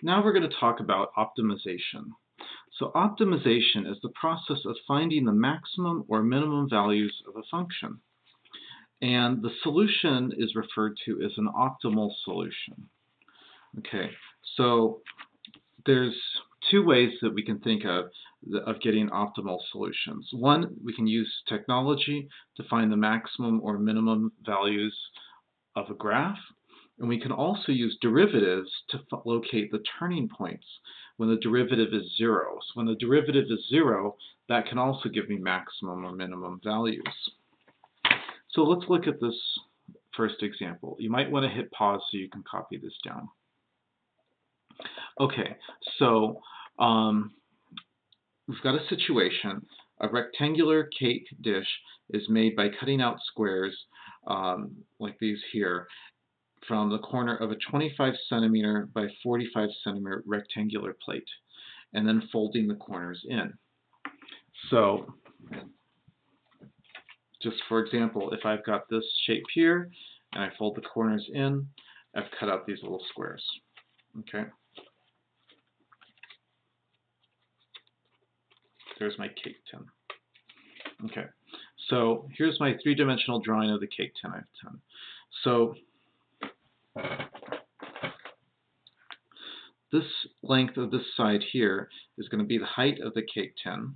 Now we're going to talk about optimization. So optimization is the process of finding the maximum or minimum values of a function. And the solution is referred to as an optimal solution. Okay, so there's two ways that we can think of getting optimal solutions. One, we can use technology to find the maximum or minimum values of a graph. And we can also use derivatives to locate the turning points when the derivative is zero. So when the derivative is zero, that can also give me maximum or minimum values. So let's look at this first example. You might want to hit pause so you can copy this down. Okay, so we've got a situation. A rectangular cake dish is made by cutting out squares like these here from the corner of a 25 centimeter by 45 centimeter rectangular plate, and then folding the corners in. So, just for example, if I've got this shape here, and I fold the corners in, I've cut out these little squares. Okay. There's my cake tin. Okay. So here's my three-dimensional drawing of the cake tin I've done. So this length of this side here is going to be the height of the cake tin.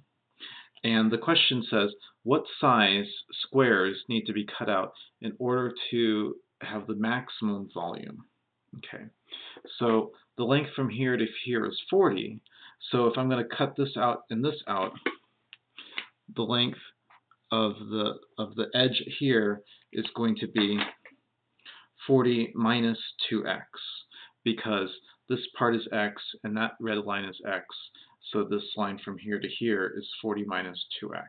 And the question says, what size squares need to be cut out in order to have the maximum volume? Okay, so the length from here to here is 40. So if I'm going to cut this out and this out, the length of the edge here is going to be 40 minus 2x, because this part is x and that red line is x. So this line from here to here is 40 minus 2x.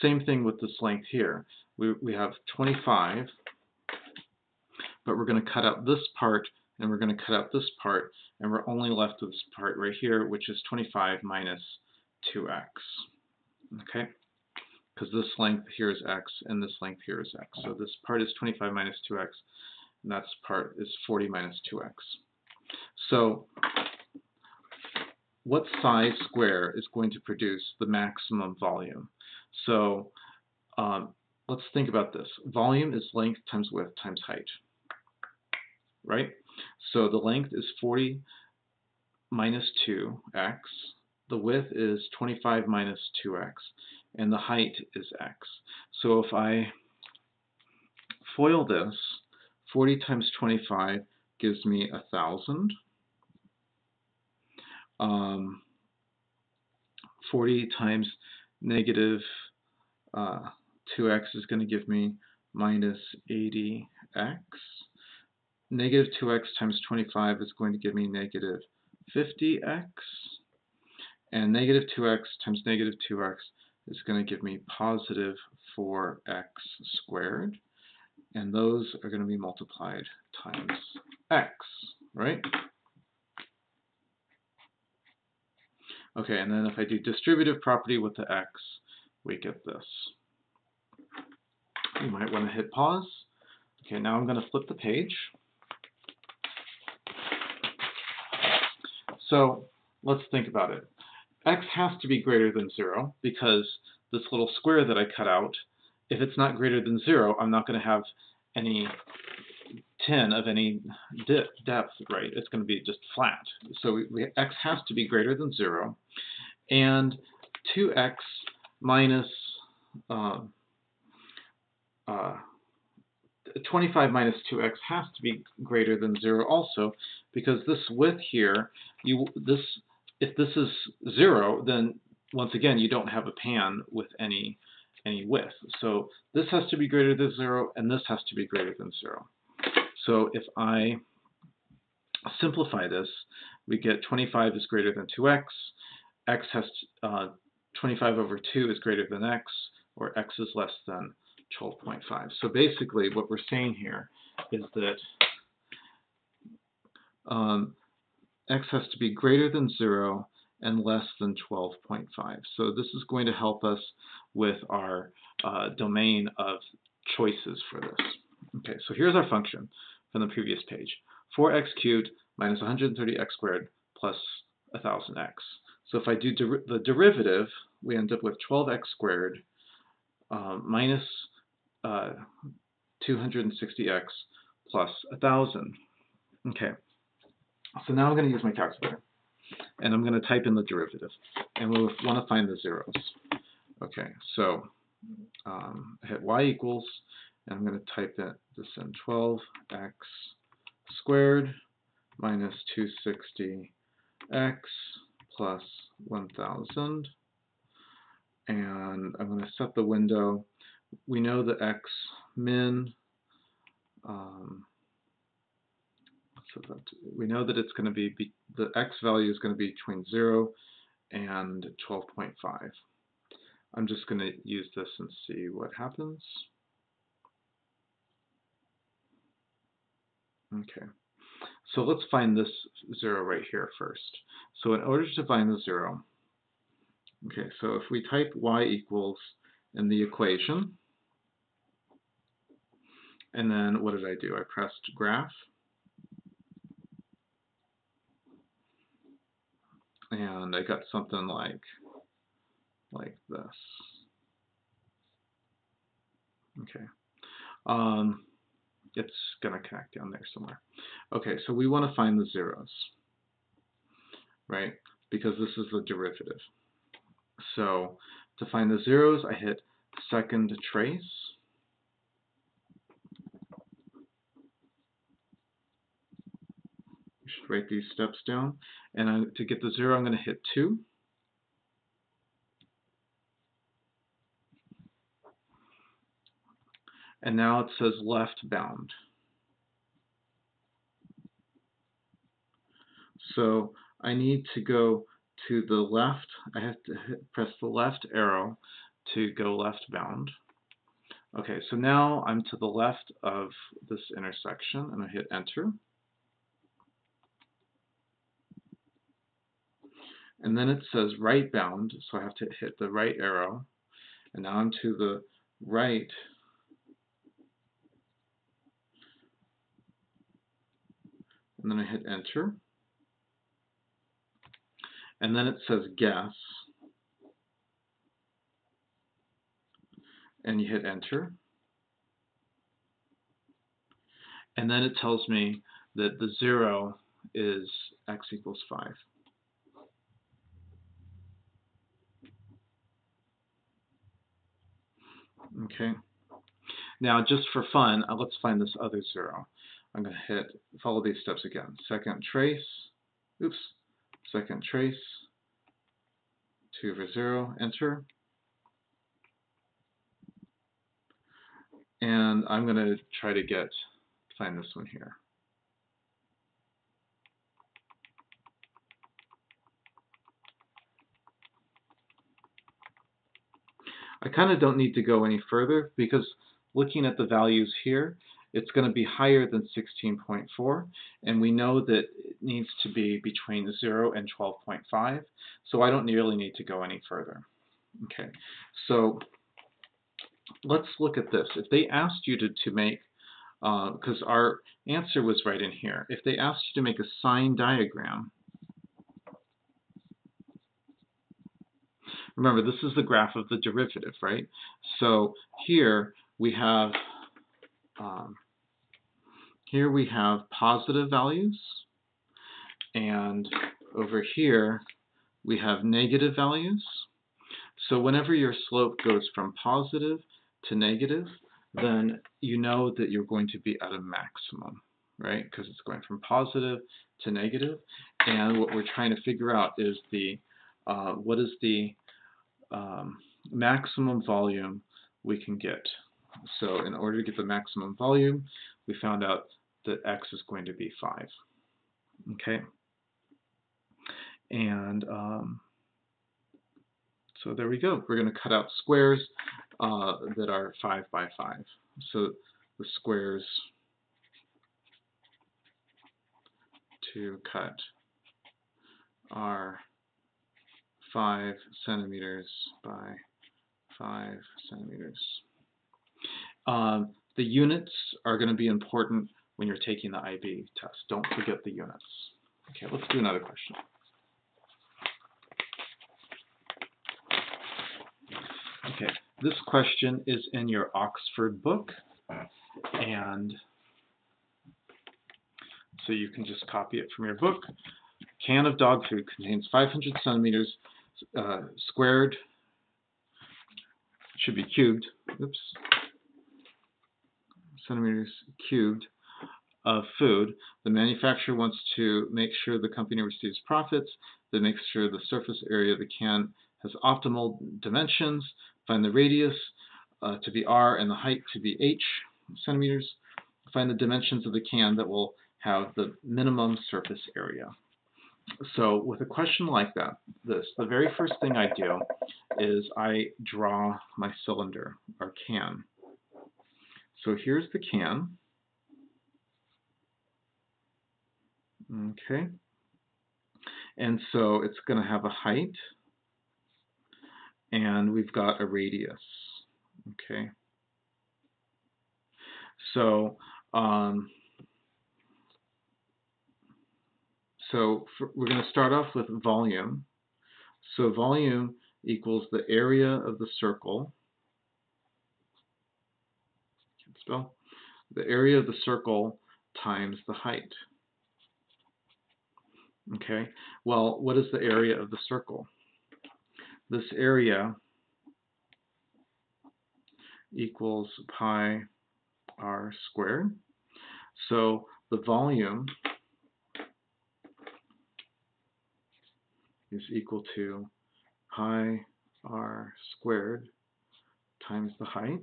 Same thing with this length here. We have 25, but we're going to cut out this part and we're going to cut out this part, and we're only left with this part right here, which is 25 minus 2x. Okay? Because this length here is x and this length here is x. So this part is 25 minus 2x, and that part is 40 minus 2x. So what size square is going to produce the maximum volume? So let's think about this. Volume is length times width times height, right? So the length is 40 minus 2x. The width is 25 minus 2x. And the height is x. So if I FOIL this, 40 times 25 gives me 1,000. 40 times negative 2x is going to give me minus 80x. Negative 2x times 25 is going to give me negative 50x. And negative 2x times negative 2x is going to give me positive 4x squared. And those are going to be multiplied times x, right? Okay, and then if I do distributive property with the x, we get this. You might want to hit pause. Okay, now I'm going to flip the page. So let's think about it. X has to be greater than 0 because this little square that I cut out, if it's not greater than 0, I'm not going to have any tin of any depth, right? It's going to be just flat. So X has to be greater than 0. And 2X minus 25 minus 2x has to be greater than 0 also, because this width here, if this is 0, then once again you don't have a pan with any width. So this has to be greater than 0, and this has to be greater than 0. So if I simplify this, we get 25 is greater than 2x, x has 25 over 2 is greater than x, or x is less than 12.5. So basically what we're saying here is that x has to be greater than 0 and less than 12.5. So this is going to help us with our domain of choices for this. Okay, so here's our function from the previous page. 4x cubed minus 130x squared plus 1000x. So if I do the derivative, we end up with 12x squared minus 260x plus 1000. Okay, so now I'm going to use my calculator, and I'm going to type in the derivative, and we'll want to find the zeros. Okay, so I hit y equals, and I'm going to type this in 12x squared minus 260x plus 1000, and I'm going to set the window. We know the x min, we know that it's going to be, the x value is going to be between 0 and 12.5. I'm just going to use this and see what happens. Okay, so let's find this 0 right here first. So in order to find the 0, okay, so if we type y equals in the equation, and then what did I do? I pressed graph, and I got something like this. Okay, it's going to connect down there somewhere. Okay, so we want to find the zeros, right? Because this is the derivative. So to find the zeros, I hit second trace. You should write these steps down. And to get the 0, I'm going to hit 2. And now it says left bound. So I need to go to the left. I have to press the left arrow to go left bound. Okay, so now I'm to the left of this intersection, and I hit enter. And then it says right bound, so I have to hit the right arrow. And now I'm to the right. And then I hit enter. And then it says guess. And you hit enter. And then it tells me that the 0 is x equals 5. Okay. Now, just for fun, let's find this other 0. I'm going to follow these steps again. Second trace, second trace, 2 over 0, enter. And I'm going to try to find this one here. I kind of don't need to go any further because looking at the values here, it's going to be higher than 16.4, and we know that it needs to be between 0 and 12.5, so I don't really need to go any further. Okay, so let's look at this. If they asked you to make, because our answer was right in here, if they asked you to make a sign diagram, remember, this is the graph of the derivative, right? So here we have positive values, and over here we have negative values. So whenever your slope goes from positive to negative, then you know that you're going to be at a maximum, right? Because it's going from positive to negative, and what we're trying to figure out is what is the maximum volume we can get. So in order to get the maximum volume, we found out that x is going to be 5. Okay, and so there we go. We're going to cut out squares that are 5 by 5. So the squares to cut are 5 centimeters by 5 centimeters. The units are going to be important when you're taking the IB test. Don't forget the units. Okay, let's do another question. Okay, this question is in your Oxford book, and so you can just copy it from your book. Can of dog food contains 500 centimeters squared, should be cubed, oops, centimeters cubed of food. The manufacturer wants to make sure the company receives profits, that makes sure the surface area of the can has optimal dimensions, find the radius to be r and the height to be h centimeters, find the dimensions of the can that will have the minimum surface area. So with a question like that, the very first thing I do is I draw my cylinder or can. So here's the can. Okay. And so it's going to have a height, and we've got a radius. Okay. So we're going to start off with volume. So volume equals the area of the circle. Can't spell. The area of the circle times the height. Okay. Well, what is the area of the circle? This area equals pi r squared. So the volume is equal to pi r squared times the height.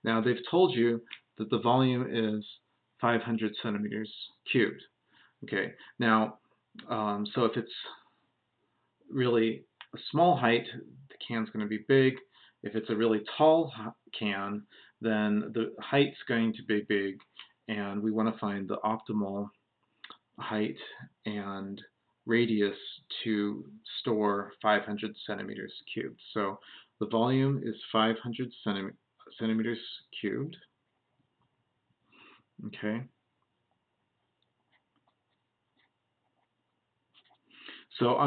Now they've told you that the volume is 500 centimeters cubed. Okay, now so if it's really a small height, the can's going to be big. If it's a really tall can, then the height's going to be big, and we want to find the optimal height and radius to store 500 centimeters cubed. So the volume is 500 centimeters cubed. Okay. So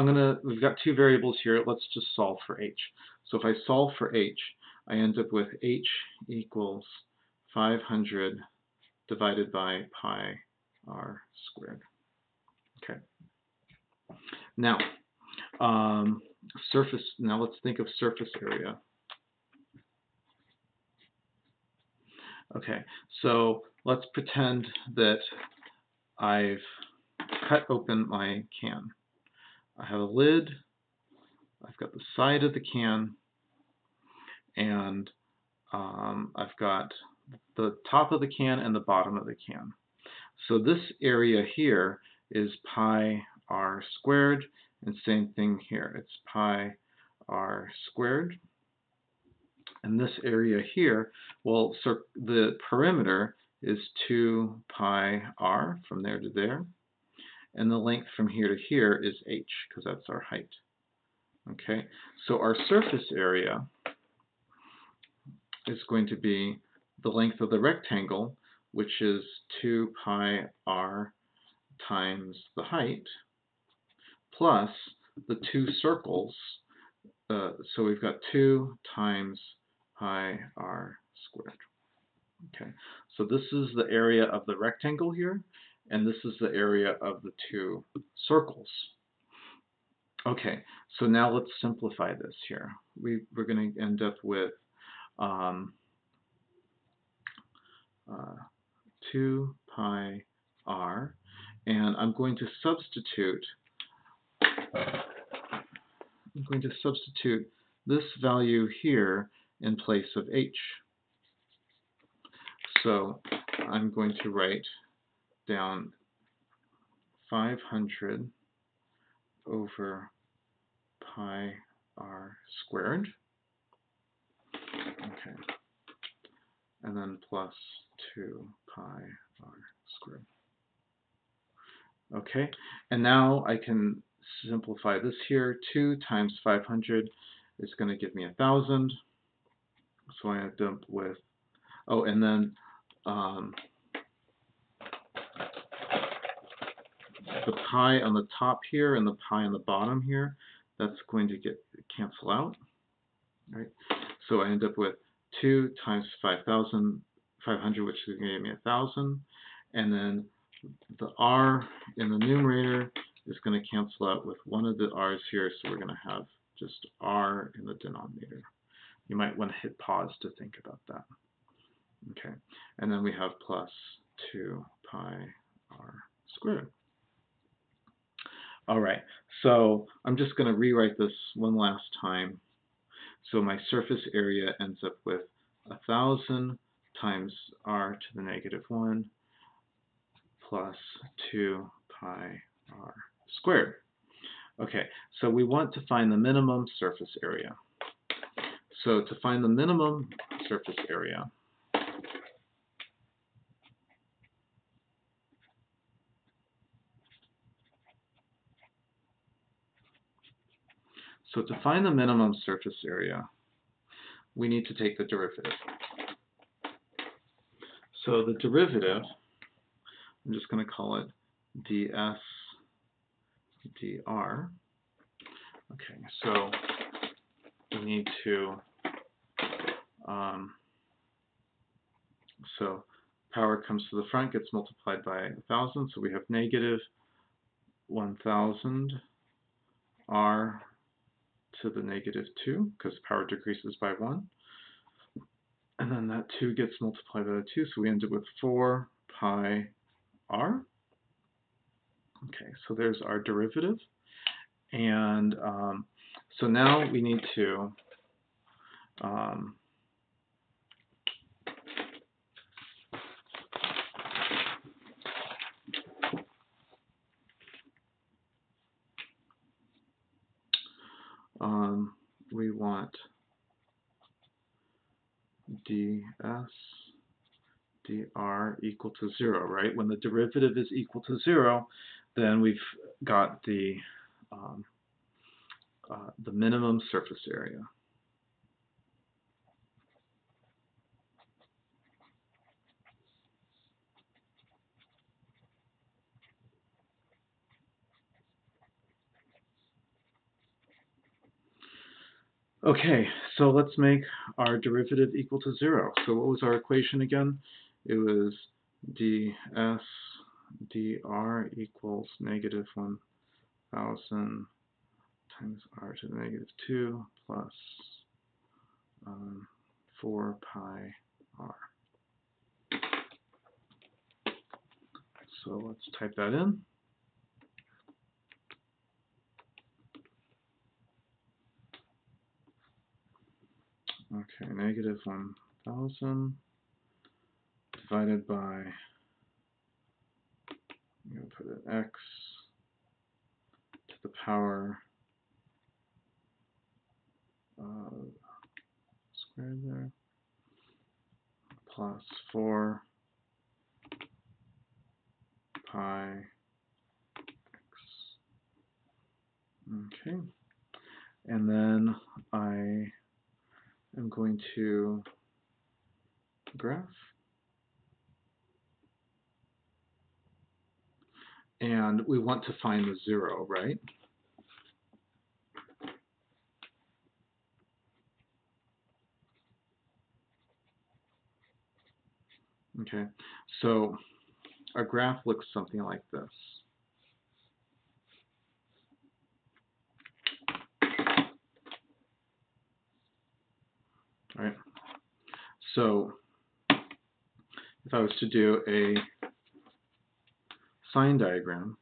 we've got two variables here. Let's just solve for h. So if I solve for h, I end up with h equals 500 divided by pi r squared. Okay. Now, now let's think of surface area. Okay, so let's pretend that I've cut open my can. I have a lid, I've got the side of the can, and I've got the top of the can and the bottom of the can. So this area here is pi r squared, and same thing here, it's pi r squared. And this area here, well, so the perimeter is 2 pi r from there to there, and the length from here to here is h, because that's our height. Okay, so our surface area is going to be the length of the rectangle, which is 2 pi r times the height, plus the two circles. So we've got 2 times pi r squared. Okay, so this is the area of the rectangle here, and this is the area of the two circles. Okay, so now let's simplify this here. We're going to end up with 2 pi r, and I'm going to substitute this value here in place of h. So I'm going to write down 500 over pi r squared. Okay. And then plus 2 pi r squared. Okay. And now I can simplify this here. 2 times 500 is going to give me 1,000. So I end up with, oh, and then the pi on the top here and the pi on the bottom here, that's going to cancel out, right? So I end up with 2 times 5,500, which is going to give me 1,000, and then the r in the numerator is going to cancel out with one of the r's here, so we're going to have just r in the denominator. You might want to hit pause to think about that. Okay, and then we have plus 2 pi r squared. All right, so I'm just going to rewrite this one last time. So my surface area ends up with 1,000 times r to the negative 1 plus 2 pi r squared. Okay, so we want to find the minimum surface area. So to find the minimum surface area, we need to take the derivative. So the derivative, I'm just going to call it ds dr. Okay, so we need to, so power comes to the front, gets multiplied by 1,000, so we have negative 1,000 r to the negative 2, because power decreases by 1. And then that 2 gets multiplied by the 2, so we end up with 4 pi r. Okay, so there's our derivative. And so now we need to we want ds dr equal to 0, right? When the derivative is equal to 0, then we've got the minimum surface area. Okay, so let's make our derivative equal to 0. So what was our equation again? It was ds dr equals negative 1,000 times r to the negative 2 plus 4 pi r. So let's type that in. Okay, negative 1,000 divided by, I'm going to put an x to the power squared there, plus 4 pi x. Okay, and then I am going to graph. And we want to find the 0, right? Okay, so our graph looks something like this. All right, so if I was to do a sign diagram,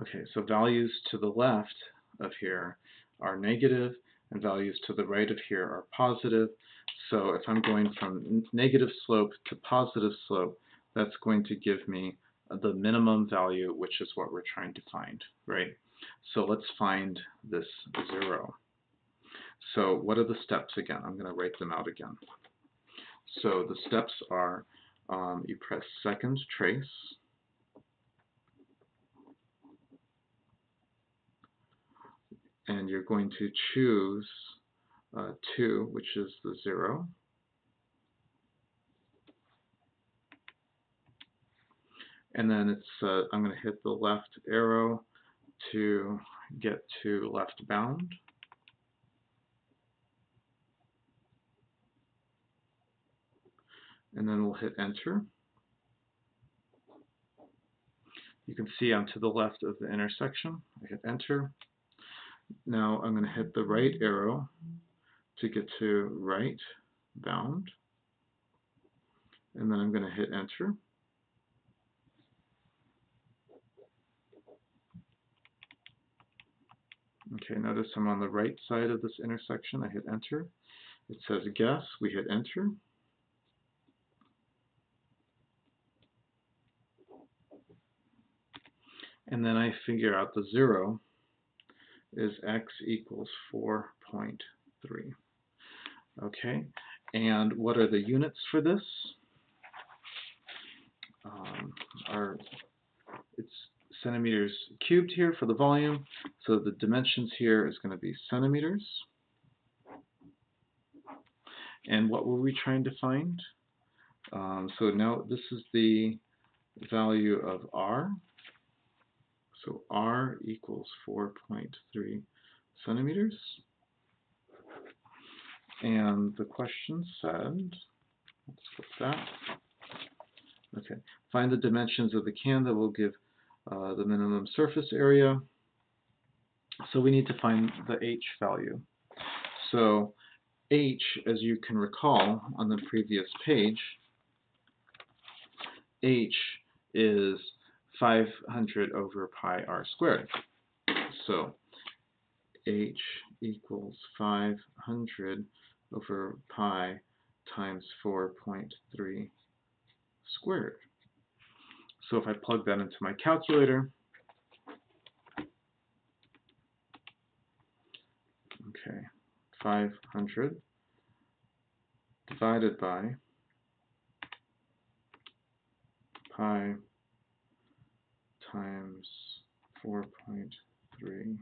okay, so values to the left of here are negative, and values to the right of here are positive. So if I'm going from negative slope to positive slope, that's going to give me the minimum value, which is what we're trying to find, right? So let's find this 0. So what are the steps again? I'm going to write them out again. So the steps are, you press second trace, and you're going to choose 2, which is the 0. And then I'm going to hit the left arrow to get to left bound. And then we'll hit enter. You can see I'm to the left of the intersection. I hit enter. Now I'm going to hit the right arrow to get to right bound. And then I'm going to hit enter. Okay, notice I'm on the right side of this intersection. I hit enter. It says guess. We hit enter. And then I figure out the 0 is x equals 4.3. Okay, and what are the units for this? It's centimeters cubed here for the volume, so the dimensions here is going to be centimeters. And what were we trying to find? So now this is the value of r. So r equals 4.3 centimeters. And the question said, let's flip that. Okay, find the dimensions of the can that will give the minimum surface area. So we need to find the h value. So h, as you can recall on the previous page, h is 500 over pi r squared. So h equals 500 over pi times 4.3 squared. So if I plug that into my calculator, okay, 500 divided by pi times 4.3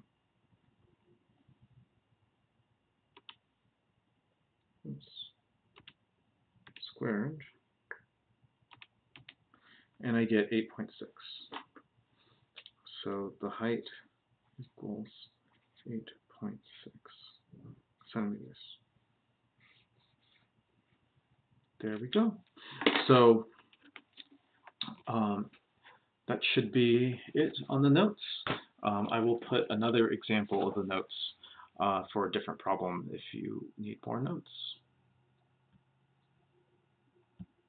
squared, and I get 8.6. So the height equals 8.6 centimeters. There we go. So that should be it on the notes. I will put another example of the notes for a different problem if you need more notes.